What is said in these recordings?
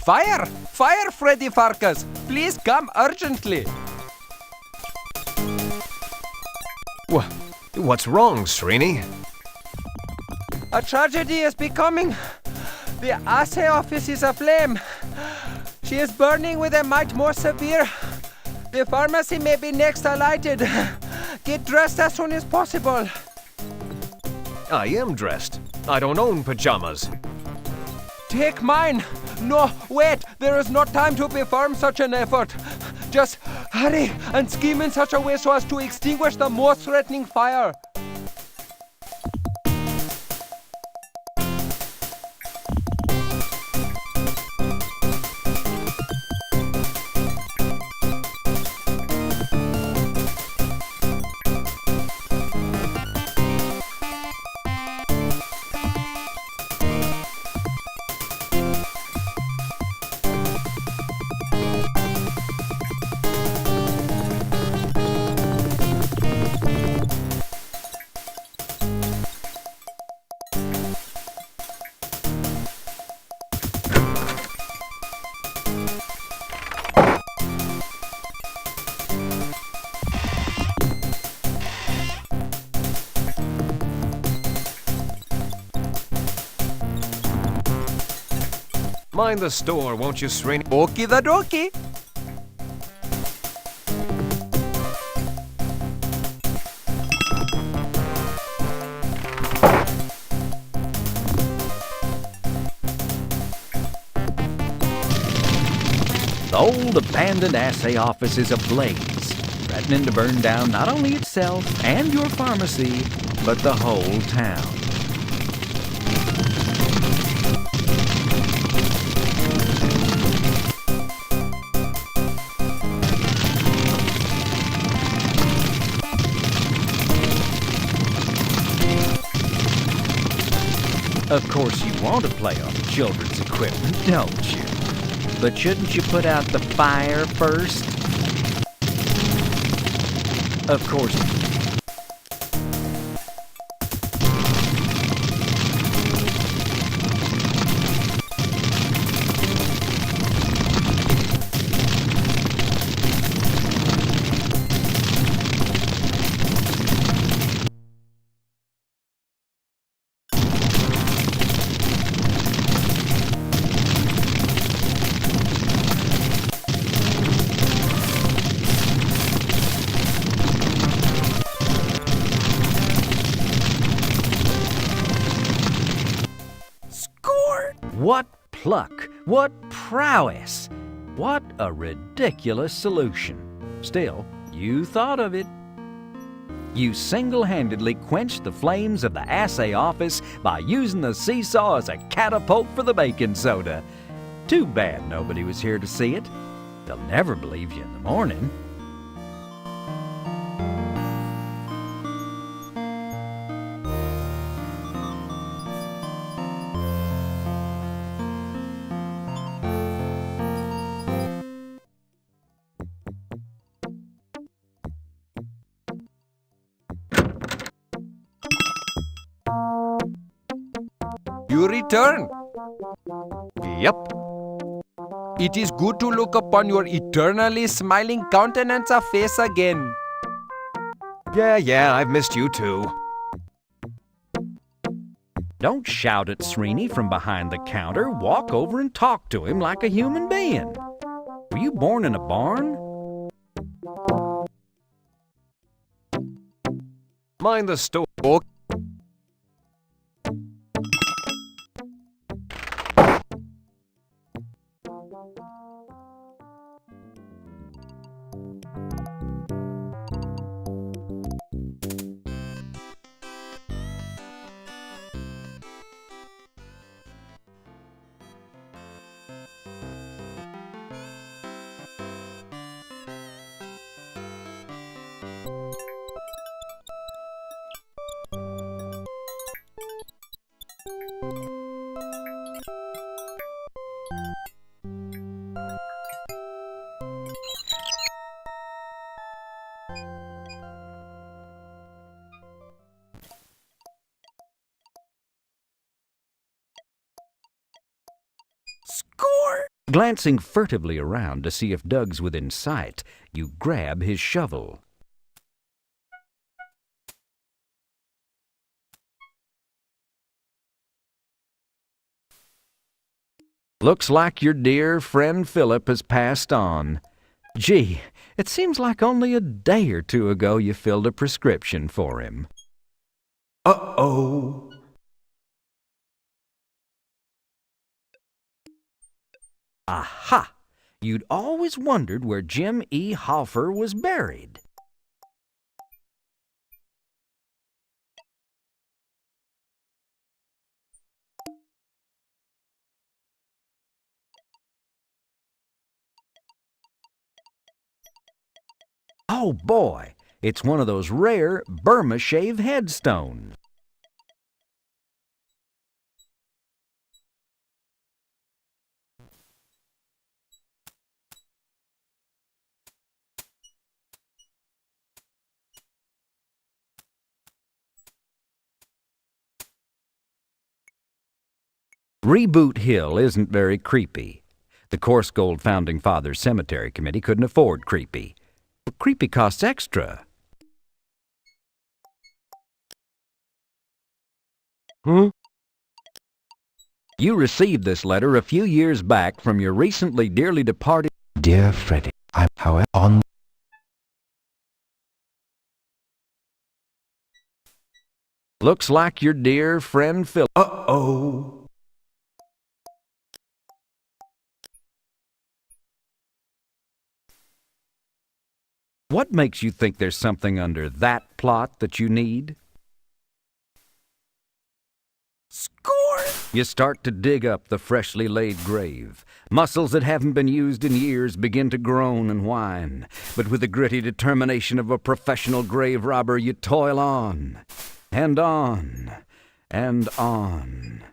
Fire! Fire, Freddy Pharkas! Please come urgently! What's wrong, Srini? A tragedy is becoming. The assay office is aflame. She is burning with a might more severe. The pharmacy may be next alighted. Get dressed as soon as possible. I am dressed. I don't own pajamas. Take mine. No, wait. There is not time to perform such an effort. Just hurry and scheme in such a way so as to extinguish the most threatening fire. Mind the store, won't you, Srini? Okie the dokie. The old abandoned assay office is ablaze, threatening to burn down not only itself and your pharmacy, but the whole town. Of course you want to play on children's equipment, don't you? But shouldn't you put out the fire first? Of course. What pluck! What prowess! What a ridiculous solution. Still, you thought of it. You single-handedly quenched the flames of the assay office by using the seesaw as a catapult for the baking soda. Too bad nobody was here to see it. They'll never believe you in the morning. You return. Yep. It is good to look upon your eternally smiling countenance of face again. Yeah, I've missed you too. Don't shout at Srini from behind the counter. Walk over and talk to him like a human being. Were you born in a barn? Mind the store. Glancing furtively around to see if Doug's within sight, you grab his shovel. Looks like your dear friend Philip has passed on. Gee, it seems like only a day or two ago you filled a prescription for him. Uh-oh. Aha! You'd always wondered where Jim E. Hoffer was buried. Oh boy, it's one of those rare Burma shave headstones. Reboot Hill isn't very creepy. The Coarse Gold Founding Fathers Cemetery Committee couldn't afford creepy. But creepy costs extra. You received this letter a few years back from your recently dearly departed Dear Freddy, I'm however on. Looks like your dear friend Phil. Uh-oh. What makes you think there's something under that plot that you need? Score! You start to dig up the freshly laid grave. Muscles that haven't been used in years begin to groan and whine. But with the gritty determination of a professional grave robber, you toil on. And on. And on.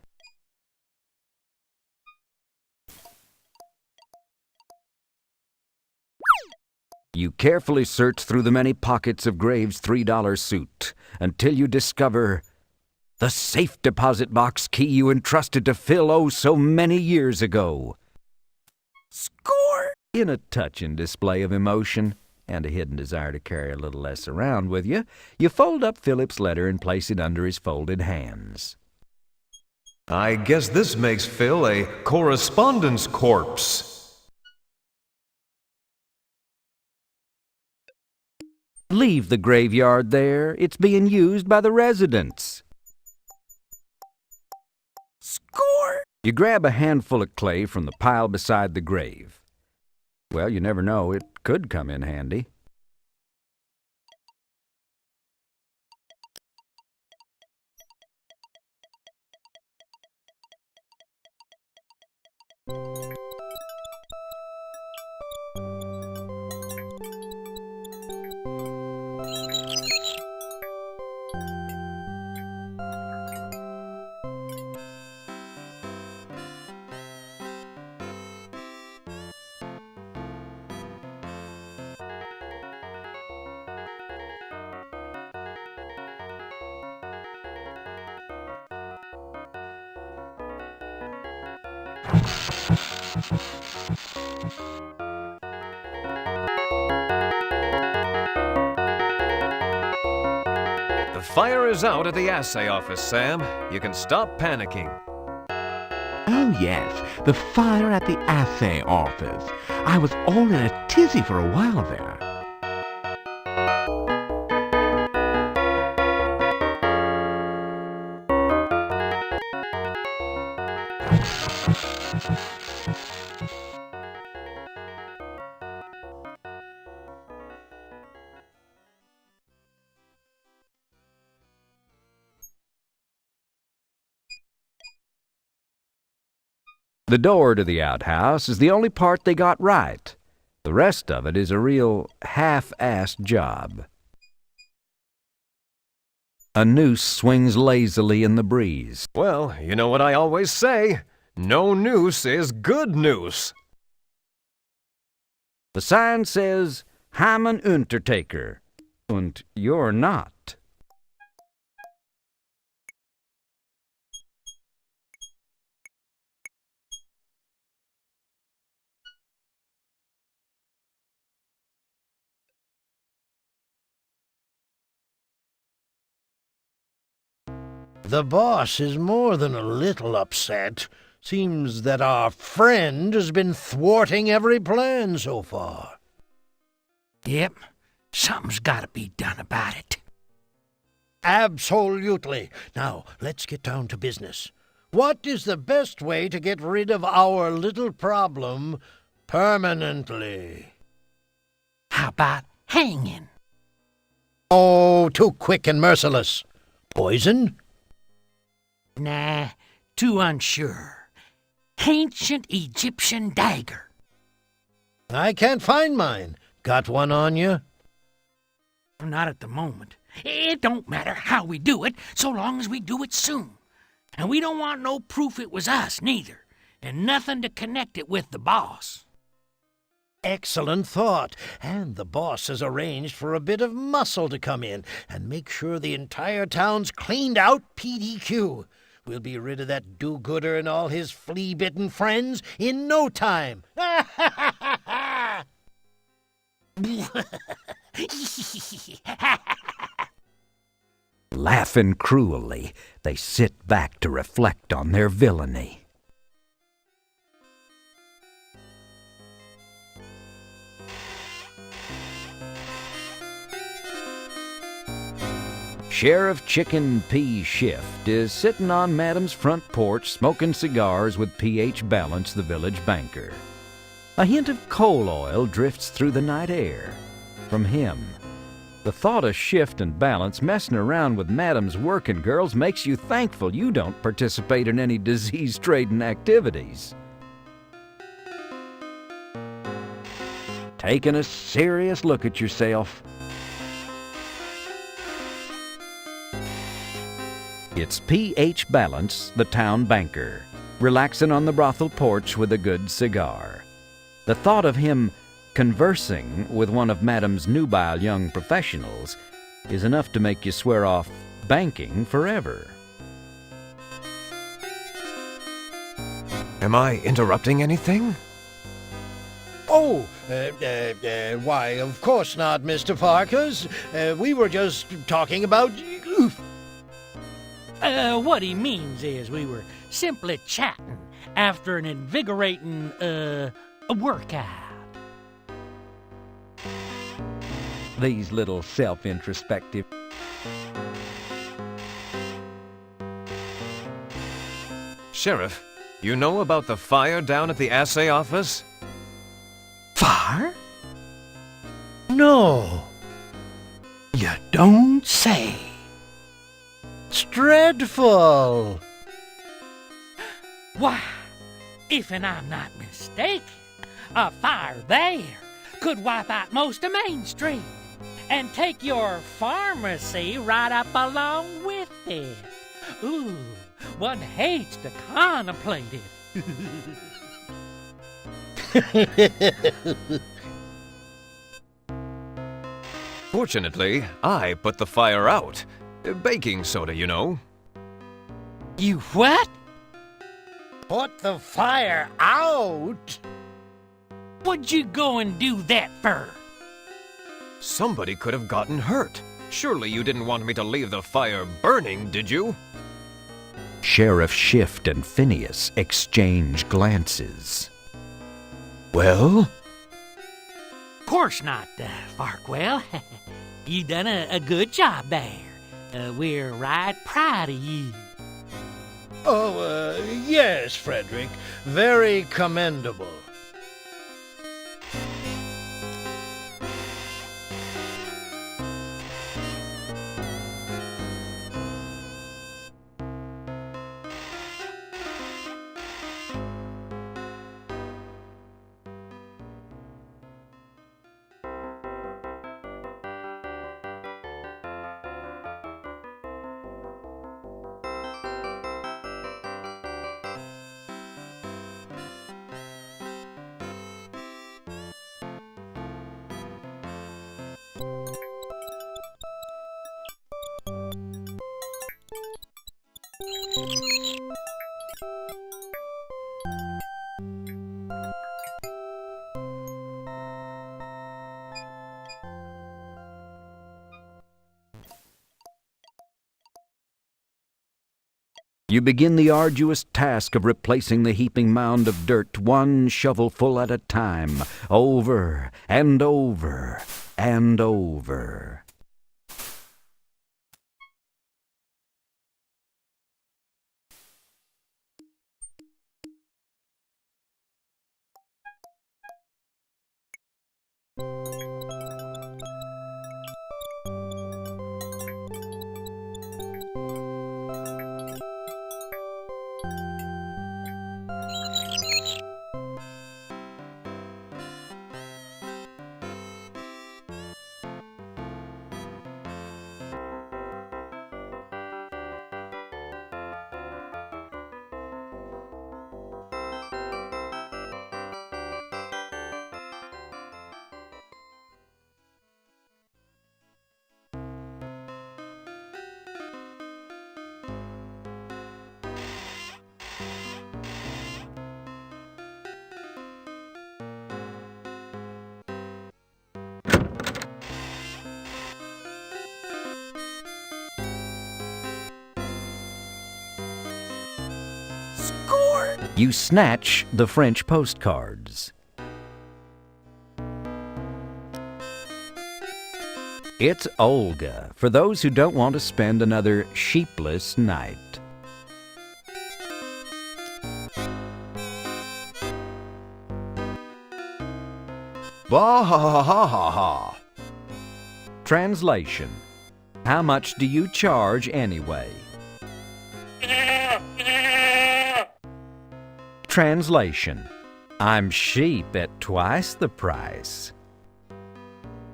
You carefully search through the many pockets of Graves' $3 suit until you discover the safe deposit box key you entrusted to Phil oh so many years ago. Score! In a touching display of emotion and a hidden desire to carry a little less around with you, you fold up Philip's letter and place it under his folded hands. I guess this makes Phil a correspondence corpse. Leave the graveyard there. It's being used by the residents. Score! You grab a handful of clay from the pile beside the grave. Well, you never know. It could come in handy. The fire is out at the assay office, Sam. You can stop panicking. Oh yes, the fire at the assay office. I was all in a tizzy for a while there. The door to the outhouse is the only part they got right. The rest of it is a real half-assed job. A noose swings lazily in the breeze. Well, you know what I always say. No noose is good noose. The sign says, "I'm an Untertaker," and you're not. The boss is more than a little upset. Seems that our friend has been thwarting every plan so far. Yep, something's gotta be done about it. Absolutely. Now, let's get down to business. What is the best way to get rid of our little problem permanently? How about hanging? Oh, too quick and merciless. Poison? Nah, too unsure. Ancient Egyptian dagger. I can't find mine. Got one on you? Not at the moment. It don't matter how we do it, so long as we do it soon. And we don't want no proof it was us, neither. And nothing to connect it with the boss. Excellent thought. And the boss has arranged for a bit of muscle to come in and make sure the entire town's cleaned out PDQ. We'll be rid of that do-gooder and all his flea-bitten friends in no time. Laughing cruelly, they sit back to reflect on their villainy. Sheriff Chicken Pea Shift is sitting on Madam's front porch smoking cigars with P.H. Balance, the village banker. A hint of coal oil drifts through the night air. From him, the thought of Shift and Balance messing around with Madam's working girls makes you thankful you don't participate in any disease-trading activities. Taking a serious look at yourself. It's P.H. Balance, the town banker, relaxing on the brothel porch with a good cigar. The thought of him conversing with one of Madam's nubile young professionals is enough to make you swear off banking forever. Am I interrupting anything? Oh, why, of course not, Mr. Pharkas. We were just talking about... What he means is we were simply chatting after an invigorating, workout. These little self-introspective... Sheriff, you know about the fire down at the assay office? Fire? No. You don't say. It's dreadful. Why, if and I'm not mistaken, a fire there could wipe out most of Main Street and take your pharmacy right up along with it. Ooh, one hates to contemplate it. Fortunately, I put the fire out. Baking soda, you know. You what? Put the fire out? What'd you go and do that for? Somebody could have gotten hurt. Surely you didn't want me to leave the fire burning, did you? Sheriff Shift and Phineas exchange glances. Well? Course not, Farkwell. You done a good job there. We're right proud of you. Oh, yes, Frederick. Very commendable. You begin the arduous task of replacing the heaping mound of dirt one shovelful at a time, over and over and over. You snatch the French postcards. It's Olga, for those who don't want to spend another sheepless night. Bah ha ha ha ha ha. Translation: How much do you charge anyway? Translation: I'm sheep at twice the price.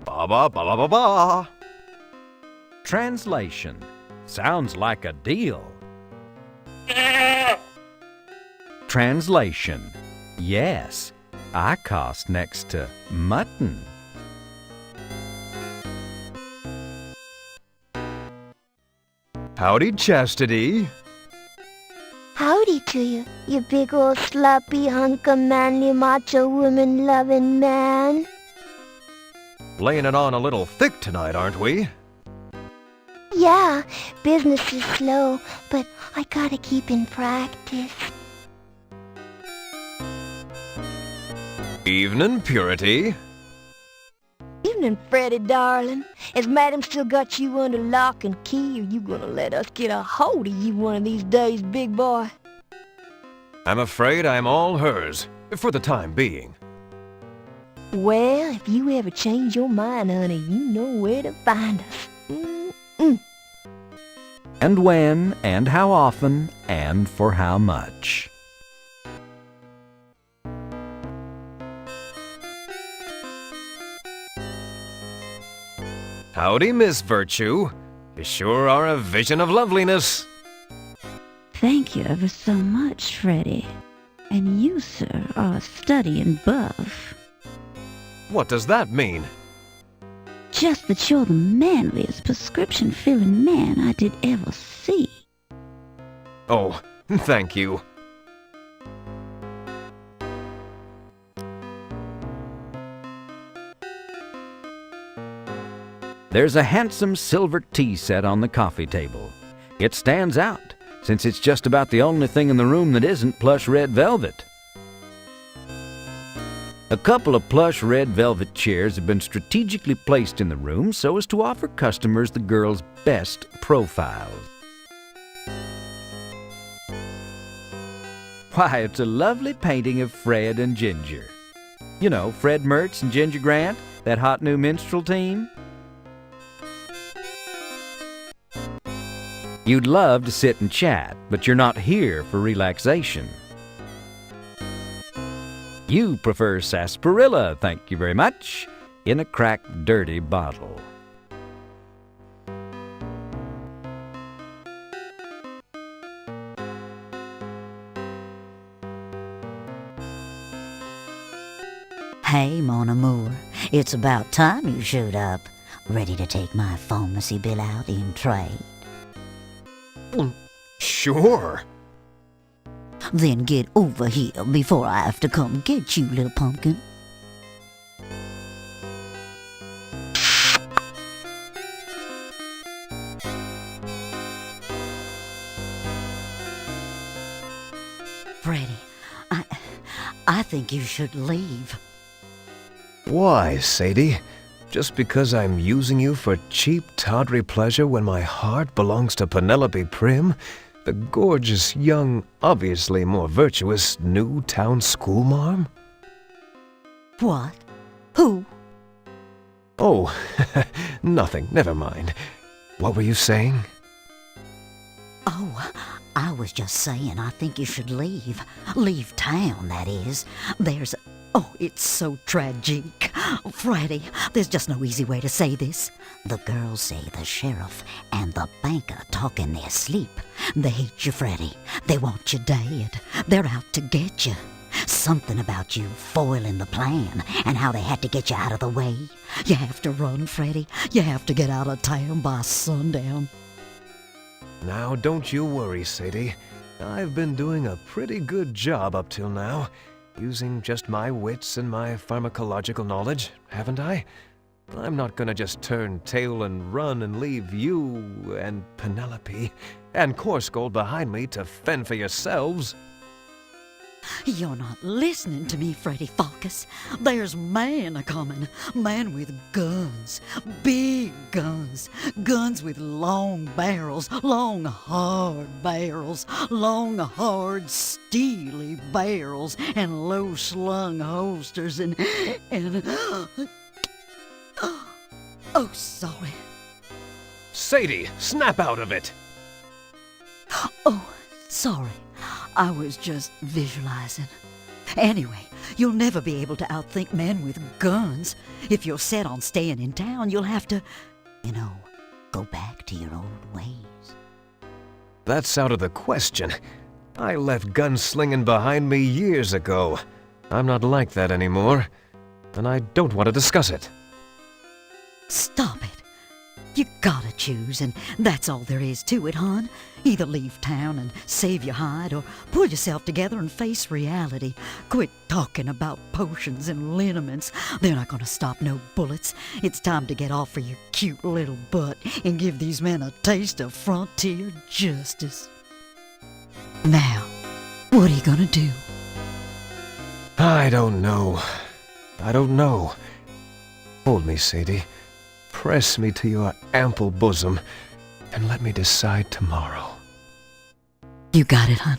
Ba ba ba ba ba ba. Translation: Sounds like a deal. Translation: Yes, I cost next to mutton. Howdy, Chastity. Howdy to you, you big old sloppy hunk of manly macho woman-loving man. Laying it on a little thick tonight, aren't we? Yeah, business is slow, but I gotta keep in practice. Evening, Purity. Evening, Freddy, darling. Has Madam still got you under lock and key, or you gonna let us get a hold of you one of these days, big boy? I'm afraid I'm all hers, for the time being. Well, if you ever change your mind, honey, you know where to find us. And when, and how often, and for how much. Howdy, Miss Virtue. You sure are a vision of loveliness. Thank you ever so much, Freddy. And you, sir, are a study in buff. What does that mean? Just that you're the manliest prescription-filling man I did ever see. Oh, thank you. There's a handsome silver tea set on the coffee table. It stands out, since it's just about the only thing in the room that isn't plush red velvet. A couple of plush red velvet chairs have been strategically placed in the room so as to offer customers the girl's best profiles. Why, it's a lovely painting of Fred and Ginger. You know, Fred Mertz and Ginger Grant, that hot new minstrel team. You'd love to sit and chat, but you're not here for relaxation. You prefer sarsaparilla, thank you very much, in a cracked, dirty bottle. Hey, Mon Amour, it's about time you showed up, ready to take my pharmacy bill out in trade. Sure. Then get over here before I have to come get you, little pumpkin. Freddy, I think you should leave. Why, Sadie? Just because I'm using you for cheap, tawdry pleasure when my heart belongs to Penelope Prim, the gorgeous, young, obviously more virtuous new town schoolmarm? What? Who? Oh, nothing. Never mind. What were you saying? Oh, I was just saying I think you should leave. Leave town, that is. Oh, it's so tragic. Freddy, there's just no easy way to say this. The girls say the sheriff and the banker talk in their sleep. They hate you, Freddy. They want you dead. They're out to get you. Something about you foiling the plan and how they had to get you out of the way. You have to run, Freddy. You have to get out of town by sundown. Now, don't you worry, Sadie. I've been doing a pretty good job up till now, using just my wits and my pharmacological knowledge, haven't I? I'm not gonna just turn tail and run and leave you and Penelope and Coarsegold behind me to fend for yourselves. You're not listening to me, Freddy Pharkas. There's man a-comin'. Man with guns. Big guns. Guns with long barrels. Long, hard barrels. Long, hard, steely barrels. And low-slung holsters and... Oh, sorry. Sadie, snap out of it! Oh, sorry. I was just visualizing. Anyway, you'll never be able to outthink men with guns. If you're set on staying in town, you'll have to, go back to your old ways. That's out of the question. I left gunslinging behind me years ago. I'm not like that anymore, and I don't want to discuss it. Stop it. You gotta choose, and that's all there is to it, hon. Either leave town and save your hide, or pull yourself together and face reality. Quit talking about potions and liniments. They're not gonna stop no bullets. It's time to get off of your cute little butt and give these men a taste of frontier justice. Now, what are you gonna do? I don't know. Hold me, Sadie. Press me to your ample bosom, and let me decide tomorrow. You got it, hon.